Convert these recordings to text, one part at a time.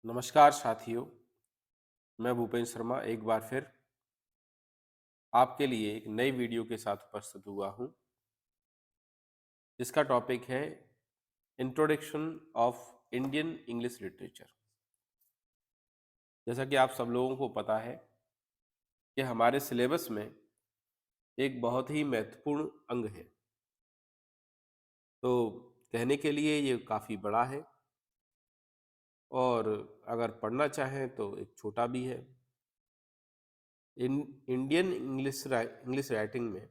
नमस्कार साथियों, मैं भूपेंद्र शर्मा एक बार फिर आपके लिए एक नई वीडियो के साथ उपस्थित हुआ हूं, जिसका टॉपिक है introduction of Indian English literature. जैसा कि आप सब लोगों को पता है कि हमारे सिलेबस में एक बहुत ही महत्वपूर्ण अंग है, तो कहने के लिए ये काफ़ी बड़ा है और अगर पढ़ना चाहें तो एक छोटा भी है। इंडियन इंग्लिश राइटिंग में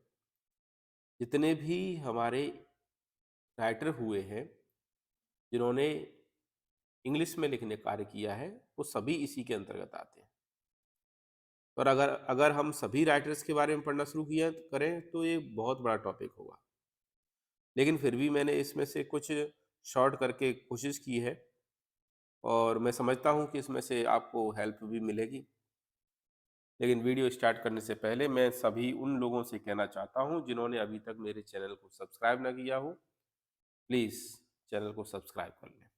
जितने भी हमारे राइटर हुए हैं जिन्होंने इंग्लिश में लिखने कार्य किया है, वो सभी इसी के अंतर्गत आते हैं। और अगर अगर हम सभी राइटर्स के बारे में पढ़ना शुरू किया करें तो ये बहुत बड़ा टॉपिक होगा, लेकिन फिर भी मैंने इसमें से कुछ शॉर्ट करके कोशिश की है और मैं समझता हूँ कि इसमें से आपको हेल्प भी मिलेगी। लेकिन वीडियो स्टार्ट करने से पहले मैं सभी उन लोगों से कहना चाहता हूँ जिन्होंने अभी तक मेरे चैनल को सब्सक्राइब ना किया हो, प्लीज़ चैनल को सब्सक्राइब कर लें।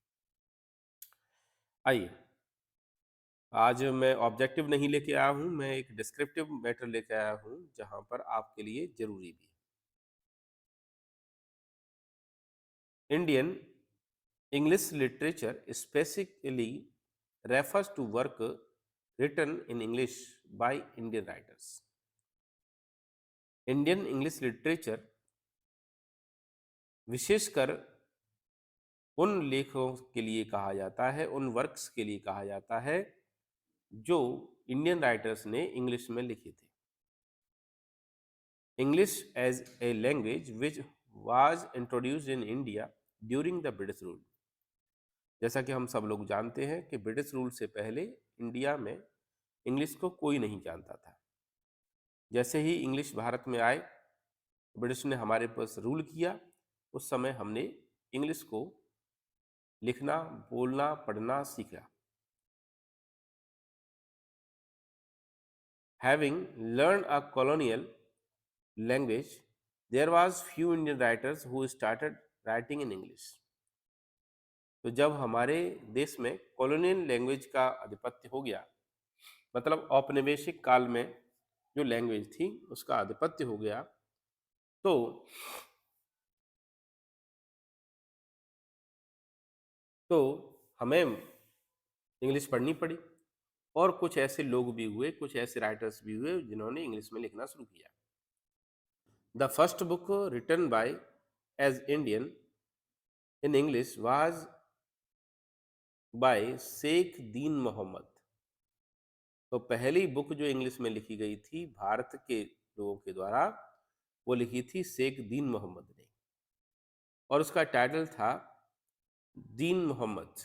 आइए, आज मैं ऑब्जेक्टिव नहीं लेके आया हूँ, मैं एक डिस्क्रिप्टिव मैटर लेके आया हूँ जहाँ पर आपके लिए जरूरी भी है। Indian English literature specifically refers to work written in English by Indian writers. Indian English literature विशेषकर उन लेखों के लिए कहा जाता है, उन वर्क्स के लिए कहा जाता है जो इंडियन राइटर्स ने इंग्लिश में लिखे थे। English as a language which was introduced in India during the British rule। जैसा कि हम सब लोग जानते हैं कि ब्रिटिश रूल से पहले इंडिया में इंग्लिश को कोई नहीं जानता था। जैसे ही इंग्लिश भारत में आए, ब्रिटिश ने हमारे पास रूल किया, उस समय हमने इंग्लिश को लिखना, बोलना, पढ़ना सीखा। Having learned a colonial language, there was few Indian writers who started writing in English। तो जब हमारे देश में कॉलोनियल लैंग्वेज का आधिपत्य हो गया, मतलब औपनिवेशिक काल में जो लैंग्वेज थी उसका आधिपत्य हो गया, तो तो हमें इंग्लिश पढ़नी पड़ी और कुछ ऐसे लोग भी हुए, कुछ ऐसे राइटर्स भी हुए जिन्होंने इंग्लिश में लिखना शुरू किया। The first book written by as Indian in English was by Sheikh Deen Mohammed. तो पहली बुक जो इंग्लिश में लिखी गई थी भारत के लोगों के द्वारा, वो लिखी थी शेख दीन मोहम्मद ने, और उसका टाइटल था दीन मोहम्मद।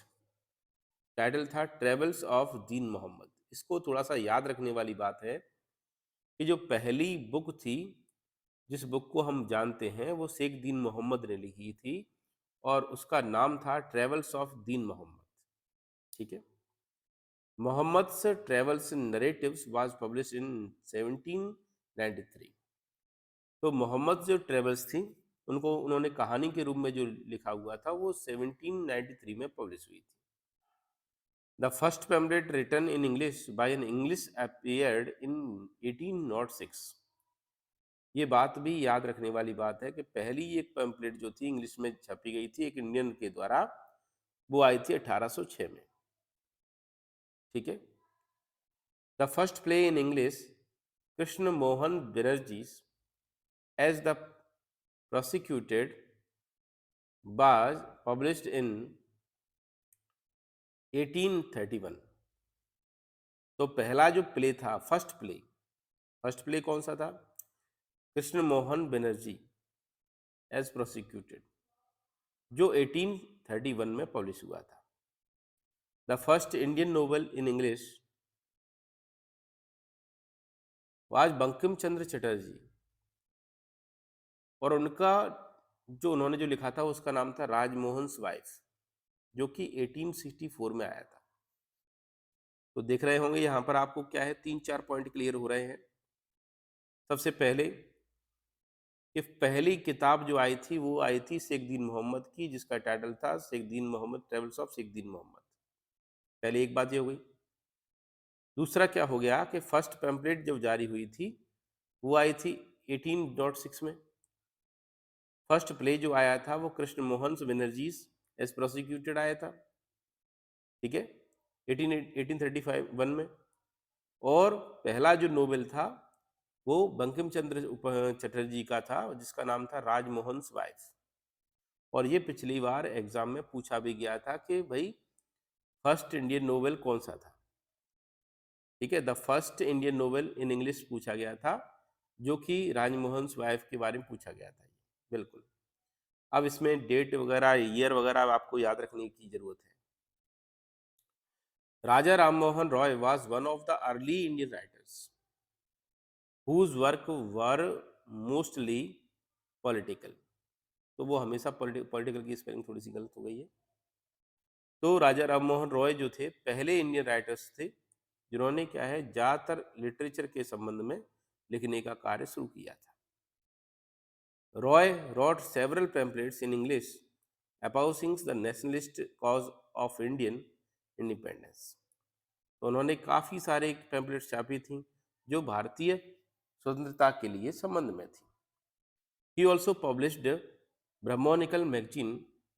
टाइटल था ट्रेवल्स ऑफ दीन मोहम्मद। इसको थोड़ा सा याद रखने वाली बात है कि जो पहली बुक थी, जिस बुक को हम जानते हैं, वो शेख दीन मोहम्मद ने लिखी थी और उसका नाम था ट्रेवल्स ऑफ दीन मोहम्मद। ठीक है। Mohammad's travels narratives was publish in 1793। तो मोहम्मद जो ट्रेवल्स थी, उनको उन्होंने कहानी के रूप में जो लिखा हुआ था, वो 1793 में पब्लिश हुई थी। The first pamphlet written in English by an English appeared in 1806। ये बात भी याद रखने वाली बात है कि पहली एक पैम्पलेट जो थी इंग्लिश में छपी गई थी एक इंडियन के द्वारा, वो आई थी 1806 में। ठीक है। The first play in English Krishna Mohan Banerjee as the prosecuted was published in 1831। तो पहला जो प्ले था, फर्स्ट प्ले कौन सा था? कृष्ण मोहन बनर्जी एज प्रोसिक्यूटेड, जो 1831 में पब्लिश हुआ था। The first Indian novel in English was Bankim Chandra Chatterjee, और उनका जो उन्होंने जो लिखा था उसका नाम था राजमोहन वाइफ, जो कि 1864 में आया था। तो देख रहे होंगे यहाँ पर आपको क्या है, 3-4 पॉइंट क्लियर हो रहे हैं। सबसे पहले कि पहली किताब जो आई थी वो आई थी शेख दीन मोहम्मद की, जिसका टाइटल था शेख दीन मोहम्मद ट्रेवल्स ऑफ शेख दीन मोहम्मद। पहले एक बात ये हो गई। दूसरा क्या हो गया कि फर्स्ट पैम्पलेट जब जारी हुई थी वो आई थी 1806 में। फर्स्ट प्ले जो आया था वो कृष्ण मोहन बनर्जीस एज प्रोसिक्यूटेड आया था, ठीक है, 1835 में। और पहला जो नोवेल था वो बंकिम चंद्र चटर्जी का था जिसका नाम था राजमोहन वाइफ। और ये पिछली बार एग्जाम में पूछा भी गया था कि भाई फर्स्ट इंडियन नोवेल कौन सा था, ठीक है। The first Indian novel in English पूछा गया था, जो कि राजमोहन वाइफ के बारे में पूछा गया था। बिल्कुल। अब इसमें डेट वगैरह ईयर वगैरह आपको याद रखने की जरूरत है। Raja Ram Mohan Roy was one of the early Indian writers whose work were mostly political. तो वो हमेशा पॉलिटिकल की स्पेलिंग थोड़ी सी गलत हो गई है। तो राजा राम मोहन रॉय जो थे पहले इंडियन राइटर्स थे जिन्होंने क्या है ज्यादातर लिटरेचर के संबंध में लिखने का कार्य शुरू किया था। Roy wrote several pamphlets in English opposing the nationalist cause of Indian independence। तो उन्होंने काफी सारे पैम्पलेट्स छापी थी जो भारतीय स्वतंत्रता के लिए संबंध में थी। He also published Brahmonical magazine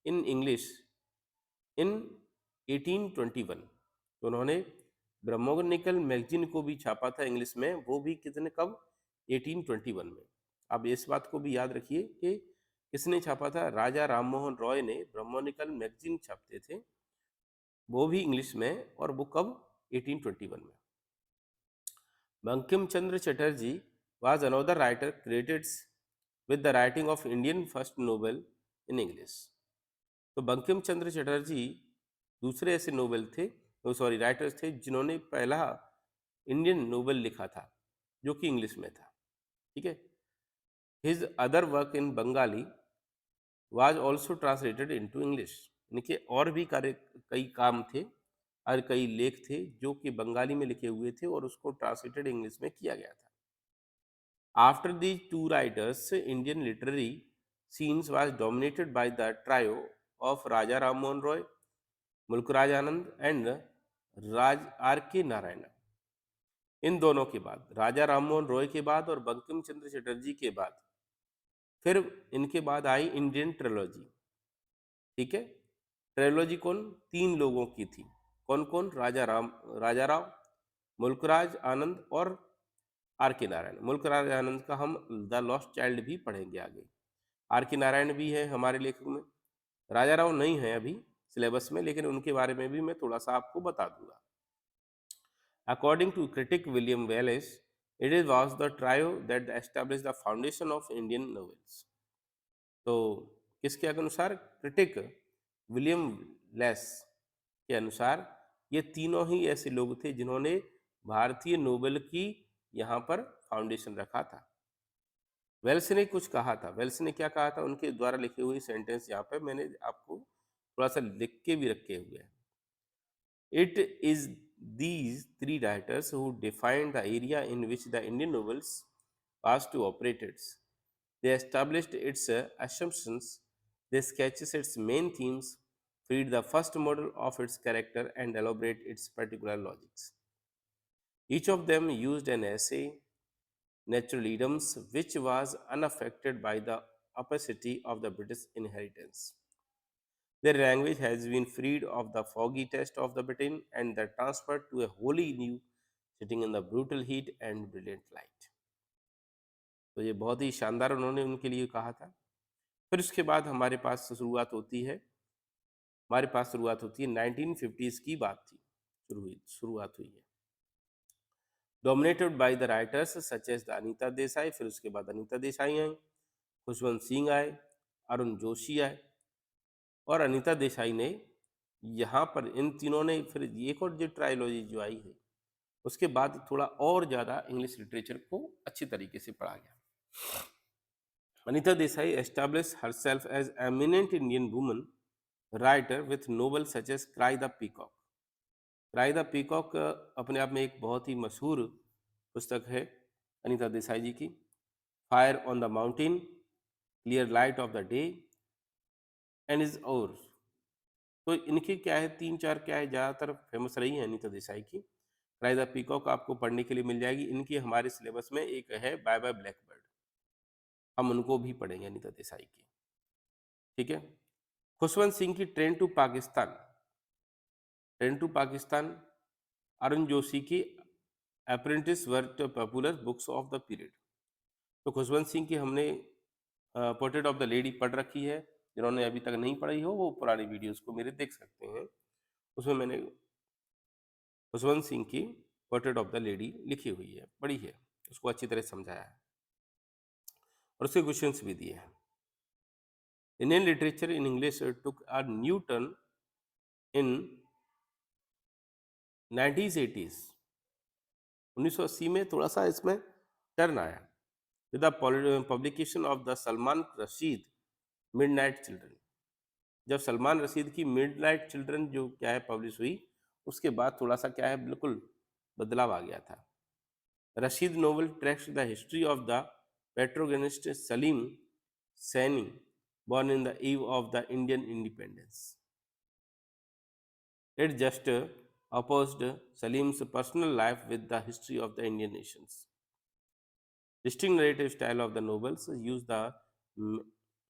in English in 1821। तो उन्होंने ब्रह्मोनिकल मैगजीन को भी छापा था इंग्लिश में, वो भी कितने कब 1821 में। अब इस बात को भी याद रखिए कि किसने छापा था, राजा राम मोहन रॉय ने ब्रह्मोनिकल मैगजीन छापते थे, वो भी इंग्लिश में, और वो कब 1821 में। Bankim Chandra Chatterjee was another writer credited with the writing of Indian first novel in English। तो बंकिम चंद्र चटर्जी दूसरे ऐसे नोवेल थे, सॉरी राइटर्स थे जिन्होंने पहला इंडियन नोवेल लिखा था जो कि इंग्लिश में था, ठीक है। His other work in Bengali was also translated into English. इनके और भी कार्य कई काम थे और कई लेख थे जो कि बंगाली में लिखे हुए थे और उसको ट्रांसलेटेड इंग्लिश में किया गया था। After these two writers, Indian literary scenes was dominated by the trio of Raja Ram Mohan Roy, Mulkraj Anand and Raj R.K. Narayana। इन दोनों के बाद, राजा राम मोहन रॉय के बाद और बंकिम चंद्र चटर्जी के बाद, फिर इनके बाद आई इंडियन ट्रिलॉजी, ठीक है। ट्रिलॉजी कौन, तीन लोगों की थी। कौन कौन, राजा राव, मुल्कराज आनंद और आर के नारायण। मुल्कराज आनंद का हम द लॉस्ट चाइल्ड भी पढ़ेंगे आगे। आर के नारायण भी है हमारे लेखक में। राजा राव नहीं है अभी सिलेबस में, लेकिन उनके बारे में भी मैं थोड़ा सा आपको बता दूंगा। According to critic William Wallace, it is was the trio that establish the foundation of Indian novels. तो किसके अनुसार, क्रिटिक विलियम लेस के अनुसार ये तीनों ही ऐसे लोग थे जिन्होंने भारतीय नोवेल की यहाँ पर फाउंडेशन रखा था। वेल्स ने कुछ कहा था, वेल्स ने क्या कहा था, उनके द्वारा लिखे हुए सेंटेंस यहाँ पे मैंने आपको थोड़ा सा लिख के भी रखे हुए हैं। It is these three writers who defined the area in which the Indian novels was to operate its. They established its assumptions, they sketches its main themes, feed the first model of its character and elaborate its particular logics. Each of them used an essay, natural idioms, which was unaffected by the opacity of the British inheritance. Their language has been freed of the foggy taste of the Britain and the transferred to a wholly new setting in the brutal heat and brilliant light। तो ये बहुत ही शानदार उन्होंने उनके लिए कहा था। फिर उसके बाद हमारे पास शुरुआत होती है, 1950s की बात थी, शुरुआत हुई है। Dominated by the writers such as the Anita Desai. फिर उसके बाद अनीता देसाई आई, खुशवंत सिंह आए, अरुण जोशी आए, और अनीता देसाई ने यहाँ पर इन तीनों ने फिर एक और जो ट्रायोलॉजी जो आई है उसके बाद थोड़ा और ज़्यादा इंग्लिश लिटरेचर को अच्छी तरीके से पढ़ा गया। Anita Desai establish herself as eminent Indian woman writer with novel such as Cry the Peacock. Cry the Peacock अपने आप में एक बहुत ही मशहूर पुस्तक है अनीता देसाई जी की। Fire on the mountain, clear light of the day and is और तो इनकी क्या है, 3-4 क्या है, ज़्यादातर फेमस रही है अनीता देसाई की। क्राई द पीकॉक आपको पढ़ने के लिए मिल जाएगी। इनकी हमारे सिलेबस में एक है बाय बाय ब्लैकबर्ड, हम उनको भी पढ़ेंगे अनीता देसाई की, ठीक है। खुशवंत सिंह की train to Pakistan, train to Pakistan, Arun Joshi की apprentice were popular books of the period. तो खुशवंत सिंह की हमने पोर्ट्रेट ऑफ द लेडी पढ़ रखी है। जिन्होंने अभी तक नहीं पढ़ी हो वो पुरानी वीडियोस को मेरे देख सकते हैं, उसमें मैंने खुशवंत सिंह की पोर्ट्रेट ऑफ द लेडी लिखी हुई है, पढ़ी है, उसको अच्छी तरह समझाया है और उसके क्वेश्चंस भी दिए हैं। Indian literature in English took a new turn in 1980s, 1980 में थोड़ा सा इसमें टर्न आया with the publication of the Salman Rashid midnight children. जब सलमान रशीद की मिडनाइट चिल्ड्रन जो क्या है पब्लिश हुई, उसके बाद थोड़ा सा क्या है बिल्कुल बदलाव आ गया था। Rashid novel tracks the history of the protagonist Salim Saini, born in the eve of the Indian independence. It just opposed Salim's personal life with the history of the Indian nations. Distinct narrative style of the novels use the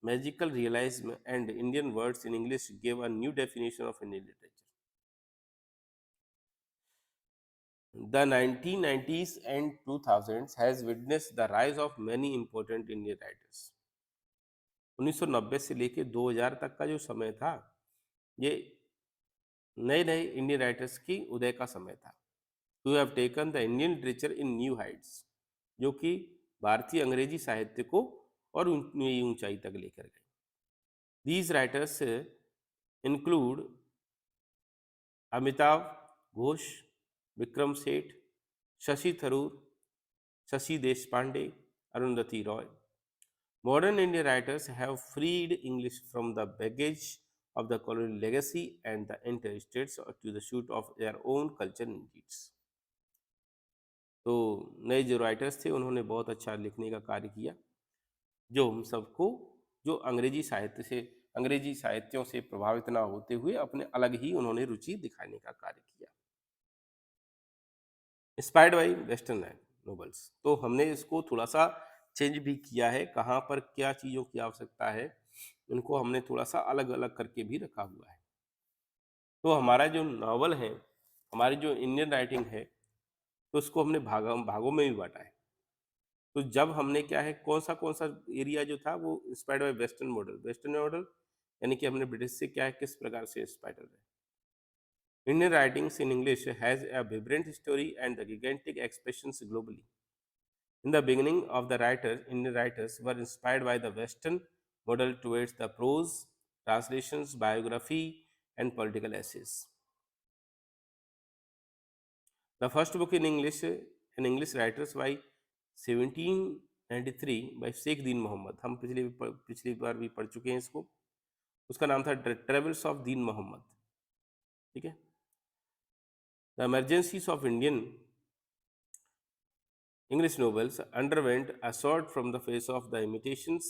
magical realism and Indian words in English gave a new definition of Indian literature. The 1990s and 2000s has witnessed the rise of many important Indian writers. 1990 से लेके 2000 तक का जो समय था, ये नए नए इंडियन राइटर्स की उदय का समय था। To have taken the Indian literature in new heights, जो कि भारतीय अंग्रेजी साहित्य को और नई ऊंचाई तक लेकर गए। These writers include Amitabh Ghosh, Vikram Seth, Shashi Tharoor, Shashi Deshpande, Arundhati Roy. Modern Indian writers have freed English from the baggage of the colonial legacy and the interstates to the suit of their own culture and needs. तो नए जो राइटर्स थे उन्होंने बहुत अच्छा लिखने का कार्य किया, जो हम सबको, जो अंग्रेजी साहित्य से, अंग्रेजी साहित्यों से प्रभावित ना होते हुए अपने अलग ही उन्होंने रुचि दिखाने का कार्य किया। इंस्पायर्ड बाई वेस्टर्न नोवेल्स, तो हमने इसको थोड़ा सा चेंज भी किया है, कहाँ पर क्या चीज़ों की आवश्यकता है उनको हमने थोड़ा सा अलग अलग करके भी रखा हुआ है। तो हमारा जो नावल है, हमारी जो इंडियन राइटिंग है, तो उसको हमने भागों में भी बांटा है। तो जब हमने क्या है, कौन सा एरिया जो था वो inspired by western model, western model यानी कि हमने ब्रिटिश से क्या है, किस प्रकार से इंस्पायर्ड है। Indian writings in English has a vibrant story and the gigantic expressions globally. In the beginning of the writers, Indian writers were inspired by the Western model towards the prose, translations, biography, and political essays. The first book in English writers by 1793 by Sheikh Deen Mohammad, हम पिछली बार भी पढ़ चुके हैं इसको। उसका नाम था ट्रेवल्स ऑफ दीन मोहम्मद, ठीक है। The emergencies of Indian English novels underwent assault from the face of the imitations,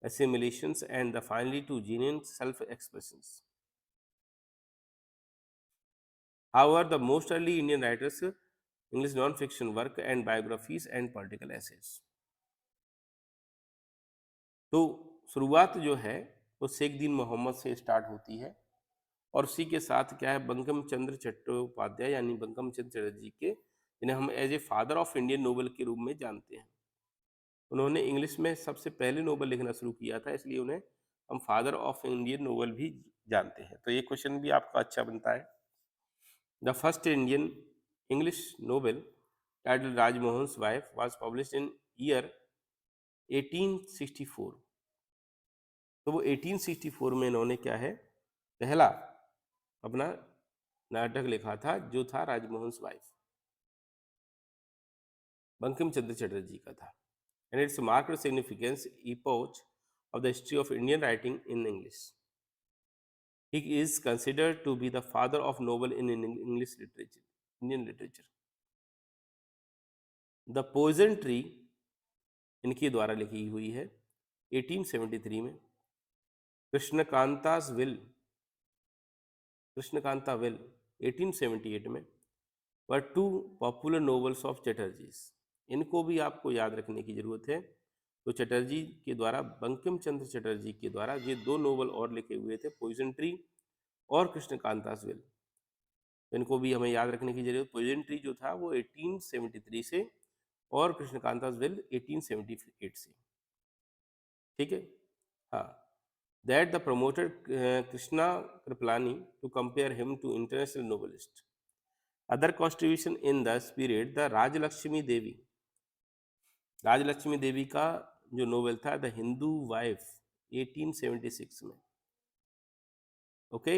assimilations, and the finally to genuine self-expressions. However, the most early Indian writers, English non-fiction work and biographies and political essays. तो शुरुआत जो है वो शेख दीन मोहम्मद से start होती है और उसी के साथ क्या है, बंकिम चंद्र चट्टोपाध्याय यानी बंकिम चंद्र चटर्जी के, जिन्हें हम as a father of Indian novel के रूप में जानते हैं, उन्होंने इंग्लिश में सबसे पहले नोवेल लिखना शुरू किया था, इसलिए उन्हें हम फादर ऑफ इंडियन नोवेल भी जानते हैं। तो ये क्वेश्चन भी आपका अच्छा बनता है। The first Indian English novel title Rajmohan's wife was published in year 1864। तो वो 1864 में इन्होंने क्या है, पहला अपना नाटक लिखा था जो था राजमोहन्स वाइफ, बंकिम चंद्र चटर्जी का था। And its marked significance epoch of the history of Indian writing in English. He is considered to be the father of novel in English literature, Indian literature. The Poison Tree इनके द्वारा लिखी हुई है 1873 में। कृष्णकांतास will Krishnakanta well 1878 में वर to popular novels of चटर्जीज। इनको भी आपको याद रखने की जरूरत है। तो चटर्जी के द्वारा, बंकिम चंद्र चटर्जी के द्वारा ये दो नोवेल और लिखे हुए थे, पॉइजन ट्री और कृष्णकांतास वेल। इनको भी हमें याद रखने की जरूरत। पॉइजन ट्री जो था वो 1873 से और कृष्णकांतास वेल 1878 से। ठीक है, हाँ। That the promoted Krishna Kripalani to compare him to international novelist. Other contribution in the period, the Rajlakshmi Devi. Rajlakshmi Devi का जो नोवेल था द हिंदू वाइफ 1876 में। ओके।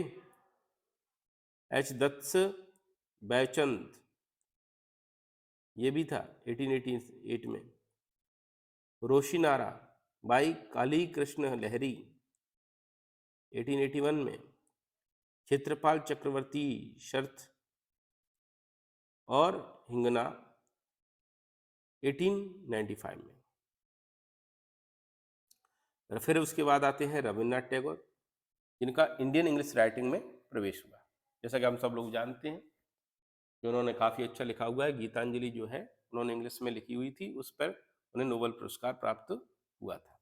एच दत्त बैचंद, ये भी था 1888 में। रोशिनारा बाई काली कृष्ण लहरी 1881 में। क्षेत्रपाल चक्रवर्ती शर्त और हिंगना 1895 में। और फिर उसके बाद आते हैं रविन्द्रनाथ टैगोर, जिनका इंडियन इंग्लिश राइटिंग में प्रवेश हुआ। जैसा कि हम सब लोग जानते हैं कि उन्होंने काफ़ी अच्छा लिखा हुआ है। गीतांजलि जो है उन्होंने इंग्लिश में लिखी हुई थी, उस पर उन्हें नोबेल पुरस्कार प्राप्त हुआ था।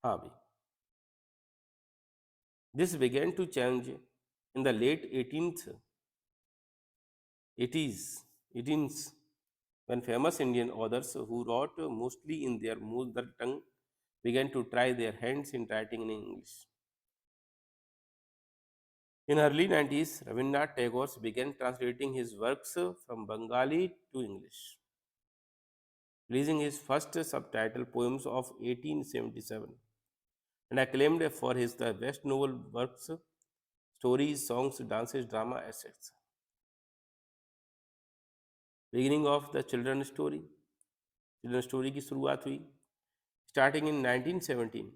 हाँ भाई। This began to change in the late 18th when famous Indian authors who wrote mostly in their mother tongue began to try their hands in writing in English. In early 90s, Rabindranath Tagore began translating his works from Bengali to English, releasing his first subtitle poems of 1877, and acclaimed for his the best novel works, stories, songs, dances, drama, etc. Beginning of the children's story की शुरुआत हुई। Starting in 1917,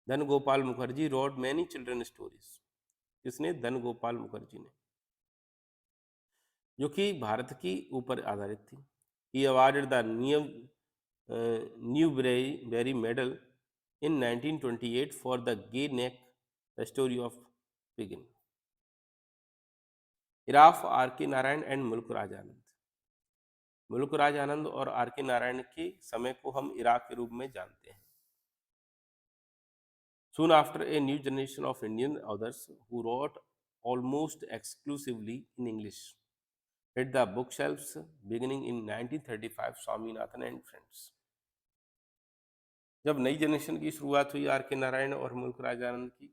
धन Gopal Mukherjee wrote many children stories. किसने? धन गोपाल मुखर्जी ने, जो कि भारत की ऊपर आधारित थी। He awarded the Newbery Medal in 1928 for the Gay Neck, the story of Begin. इराफ आर के नारायण एंड मुल्क राज आनंद। मुल्क राज आनंद और आर के नारायण के समय को हम इराक के रूप में जानते हैं। Soon after, a new generation of Indian authors who wrote almost exclusively in English hit the bookshelves, beginning in 1935, Swaminathan and Friends. जब नई जनरेशन की शुरुआत हुई आर के नारायण और मुल्क राज आनंद की,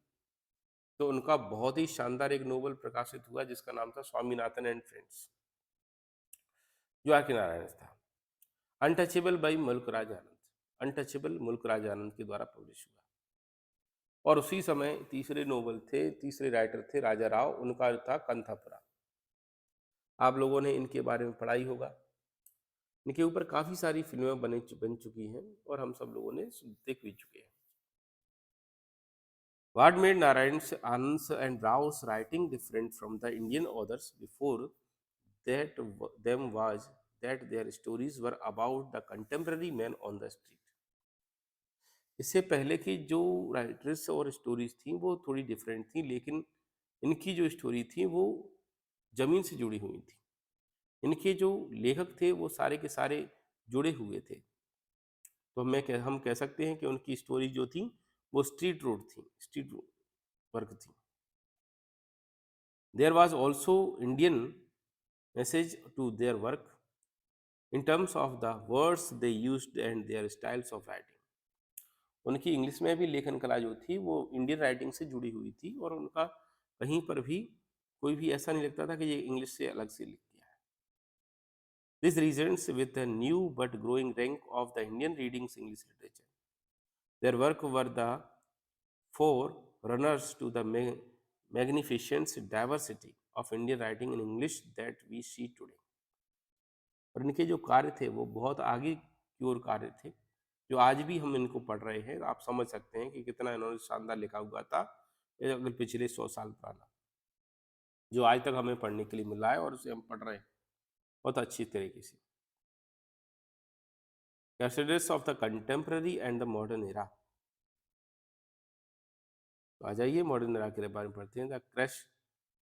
तो उनका बहुत ही शानदार एक नोवेल प्रकाशित हुआ जिसका नाम था स्वामीनाथन एंड फ्रेंड्स, जो आर के नारायण था। अनटचेबल बाई मुल्क राज आनंद, अनटचेबल मुल्क राज आनंद के द्वारा पब्लिश हुआ। और उसी समय तीसरे नोवेल थे, तीसरे राइटर थे राजा राव, उनका था कंथापुरा। आप लोगों ने इनके बारे में पढ़ाई होगा। इनके ऊपर काफ़ी सारी फिल्में बन चुकी हैं और हम सब लोगों ने देख भी चुके हैं। What made Narayan's, Anand's and Rao's writing different from the Indian authors before them was that their stories were about the contemporary man on the street. इससे पहले की जो राइटर्स और स्टोरीज थी वो थोड़ी डिफरेंट थी, लेकिन इनकी जो स्टोरी थी वो जमीन से जुड़ी हुई थी। इनके जो लेखक थे वो सारे के सारे जुड़े हुए थे। तो हम कह सकते हैं कि उनकी स्टोरी जो थी वो स्ट्रीट वर्क थी। There was also Indian message to their work in terms of the words they used and their styles of writing. उनकी इंग्लिश में भी लेखन कला जो थी वो इंडियन राइटिंग से जुड़ी हुई थी और उनका कहीं पर भी कोई भी ऐसा नहीं लगता था कि ये इंग्लिश से अलग से लिख दिया है। This reasons with the new but growing rank of the Indian readings English literature. Their work were the forerunners to the magnificent diversity of Indian writing in English that we see today. और इनके जो कार्य थे वो बहुत आगे की ओर कार्य थे, जो आज भी हम इनको पढ़ रहे हैं। आप समझ सकते हैं कि कितना इन्होंने शानदार लिखा हुआ था, अगर पिछले 100 साल पुराना, जो आज तक हमें पढ़ने के लिए मिल रहा है और उसे हम पढ़ रहे हैं बहुत अच्छी तरीके से। Considerations of the contemporary and the modern era. तो आ जाइए मॉडर्न एरा के बारे में पढ़ते हैं। The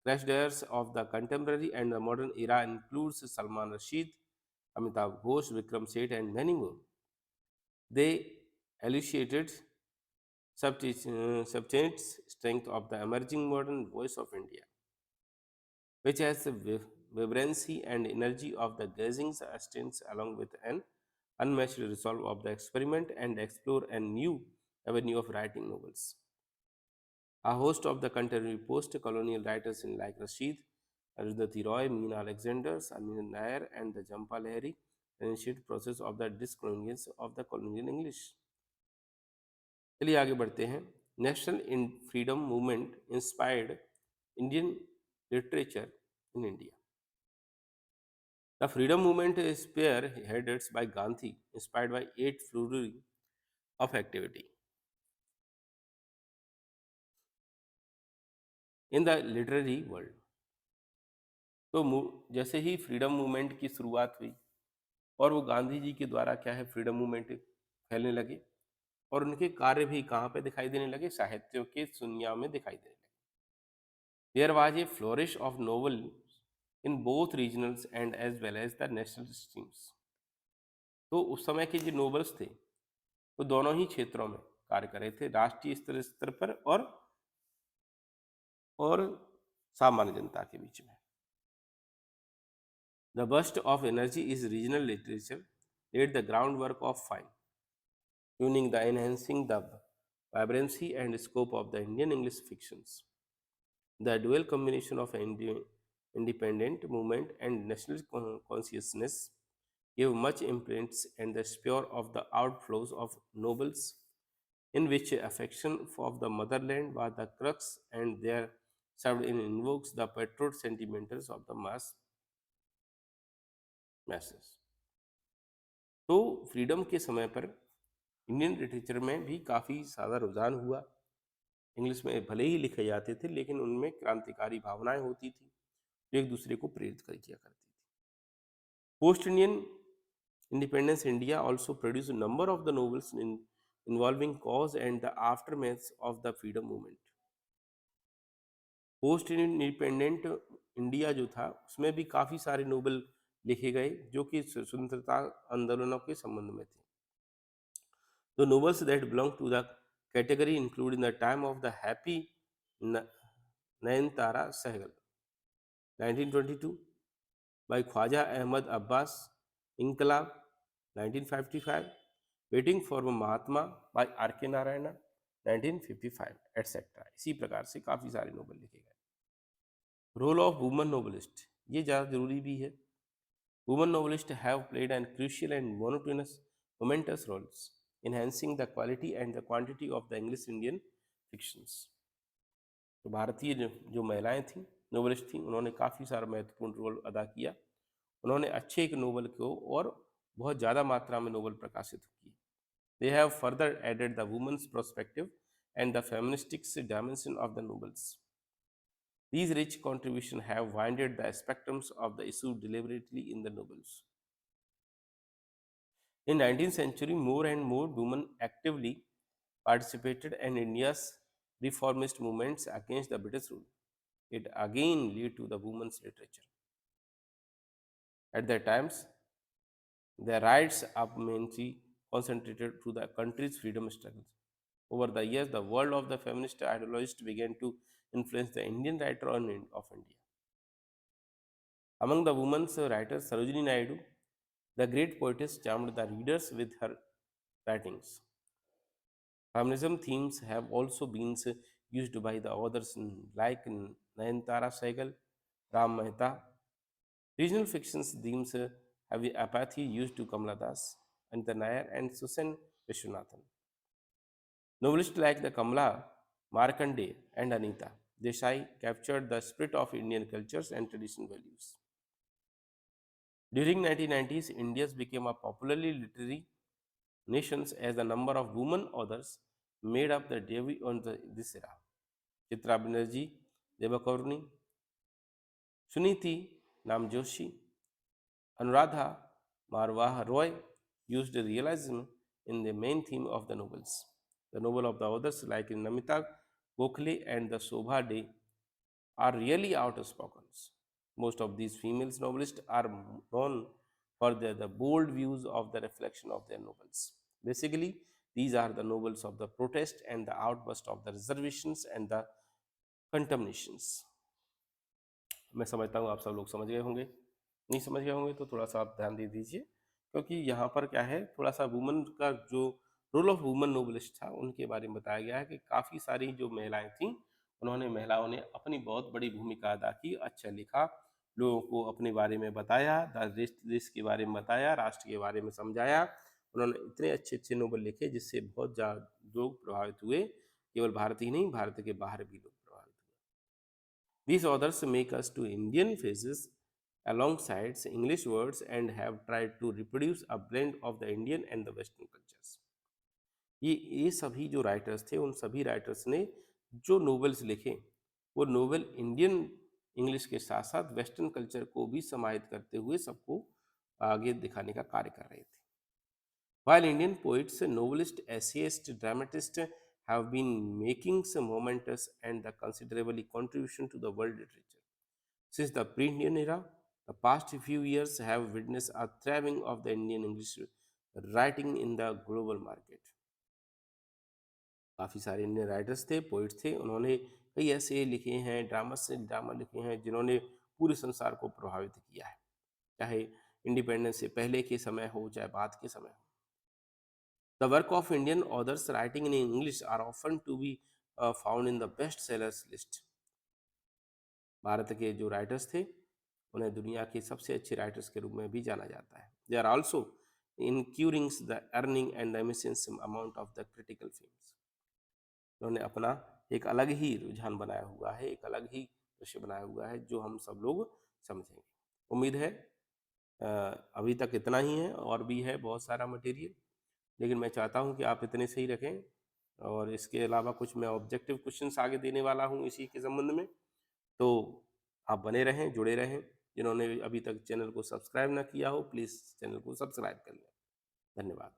crashdires of the contemporary and the modern era includes Salman Rushdie, Amitabh Ghosh, Vikram Seth, and many more. They elucidated substance strength of the emerging modern voice of India, which has the vibrancy and energy of the gazing assistants along with an unmatched resolve of the experiment and explore a new avenue of writing novels. A host of the contemporary post-colonial writers in like Rashid, Arundhati Roy, Meena Alexander, Anil Nair, and the Jampa Lahiri initiated process of the discolonialism of the colonial English. चलिए आगे बढ़ते हैं। National in freedom movement inspired Indian literature in India. The freedom movement spear headed by Gandhi, inspired by eight flurry of activity in the literary world. तो जैसे ही freedom movement की शुरुआत हुई और वो गांधी जी के द्वारा क्या है फ्रीडम मूवमेंट फैलने लगे और उनके कार्य भी कहाँ पे दिखाई देने लगे, साहित्यों के दुनिया में दिखाई देने लगे। There was a flourish of novel in both regionals and as well as the national streams. तो उस समय के जो नोवेल्स थे वो दोनों ही क्षेत्रों में कार्य कर रहे थे, राष्ट्रीय स्तर पर और सामान्य जनता के बीच में। The burst of energy is regional literature laid the groundwork of fine tuning the enhancing the vibrancy and scope of the Indian English fictions. The dual combination of independent movement and national consciousness gave much imprints and the spur of the outflows of nobles in which affection of the motherland was the crux and there served in invokes the patriot sentimentals of the masses. तो freedom के समय पर Indian literature में भी काफ़ी ज़्यादा रुझान हुआ। इंग्लिश में भले ही लिखे जाते थे लेकिन उनमें क्रांतिकारी भावनाएं होती थी जो एक दूसरे को प्रेरित कर किया करती थी। Post Indian independence India also produce number of the novels involving cause and the aftermath of the freedom movement. Post independent India जो था उसमें भी काफ़ी सारे नोवेल लिखे गए जो कि स्वतंत्रता आंदोलनों के संबंध में थे। The novels that belong to the category include In the Time of the Happy Nayantara Sehgal, 1922, by Khwaja Ahmad Abbas, Inqilab, 1955, Waiting for Mahatma by R.K. Narayana, 1955, etc. इसी प्रकार से काफ़ी सारे नोवेल लिखे गए। रोल ऑफ वुमन नोवेलिस्ट, ये ज़्यादा जरूरी भी है। Woman novelist have played an crucial and momentous roles enhancing the quality and the quantity of the English Indian fictions. तो भारतीय जो महिलाएं थीं नोवेलिस्ट थीं उन्होंने काफ़ी सारा महत्वपूर्ण रोल अदा किया। उन्होंने अच्छे एक नोवेल को और बहुत ज़्यादा मात्रा में नोवेल प्रकाशित किए। They have further added the woman's perspective and the feministic dimension of the novels. These rich contributions have widened the spectrums of the issue deliberately in the novels. In 19th century, more and more women actively participated in India's reformist movements against the British rule. It again led to the women's literature. At that times, the rights of men concentrated to the country's freedom struggles. Over the years, the world of the feminist ideologists began to influence the Indian writer of India. Among the women's writers, Sarojini Naidu, the great poetess, charmed the readers with her writings. Feminism themes have also been used by the authors like Nayantara Sehgal, Ram Mehta. Regional fictions themes have apathy used to Kamala Das, Anita Nair, and Susan Vishwanathan. Novelists like the Kamala, Markandeya, and Anita Desai captured the spirit of Indian cultures and traditional values. During 1990s, India became a popularly literary nation as the number of women authors made up the debut on this era. Chitra Banerjee, Devakaruni, Suniti Namjoshi, Anuradha Marwah Roy used realism in the main theme of the novels. The novel of the authors like Namita Gokhale and the Shobha De are really outspoken. Most of these female novelists are known for the bold views of the reflection of their novels. Basically, these are the novels of the protest and the outburst of the reservations and the contaminations. मैं समझता हूँ आप सब लोग समझ गए होंगे, नहीं समझ गए होंगे तो थोड़ा सा आप ध्यान दे दीजिए, क्योंकि यहाँ पर क्या है, थोड़ा सा वुमन का जो रोल ऑफ वुमन नोबलिस्ट था उनके बारे में बताया गया है कि काफ़ी सारी जो महिलाएं थीं, महिलाओं ने अपनी बहुत बड़ी भूमिका अदा की, अच्छा लिखा, लोगों को अपने बारे में बताया, देश के बारे में बताया, राष्ट्र के बारे में समझाया। उन्होंने इतने अच्छे अच्छे नोबल लिखे जिससे बहुत ज़्यादा लोग प्रभावित हुए, केवल भारत ही नहीं, भारत के बाहर भी लोग प्रभावित हुए। These authors make us to Indian faces alongside English words and have tried to reproduce a blend of the Indian and the Western cultures. ये सभी जो राइटर्स थे, उन सभी राइटर्स ने जो नोवेल्स लिखे, वो नोवेल इंडियन इंग्लिश के साथ साथ वेस्टर्न कल्चर को भी समाहित करते हुए सबको आगे दिखाने का कार्य कर रहे थे। While Indian poets, novelists, essayists, dramatists have been making some momentous and the considerable contribution to the world literature. Since the pre-Indian era, the past few years have witnessed a thriving of the Indian English writing in the global market. काफ़ी सारे Indian writers थे, poets थे, उन्होंने कई ऐसे लिखे हैं, drama लिखे हैं जिन्होंने पूरे संसार को प्रभावित किया है, चाहे इंडिपेंडेंस से पहले के समय हो, चाहे बाद के समय हो। The work of Indian authors writing in English are often to be found in the best sellers list. Bharat के जो राइटर्स थे, उन्हें दुनिया के सबसे अच्छे राइटर्स के रूप में भी जाना जाता है। They are also incurring the earning and the immense amount of the critical films. उन्होंने अपना एक अलग ही रुझान बनाया हुआ है, एक अलग ही दृश्य बनाया हुआ है जो हम सब लोग समझेंगे। उम्मीद है अभी तक इतना ही है, और भी है बहुत सारा मटेरियल, लेकिन मैं चाहता हूं कि आप इतने सही रखें, और इसके अलावा कुछ मैं ऑब्जेक्टिव क्वेश्चंस आगे देने वाला हूं इसी के संबंध में, तो आप बने रहें, जुड़े रहें। जिन्होंने अभी तक चैनल को सब्सक्राइब ना किया हो, प्लीज़ चैनल को सब्सक्राइब कर लें। धन्यवाद।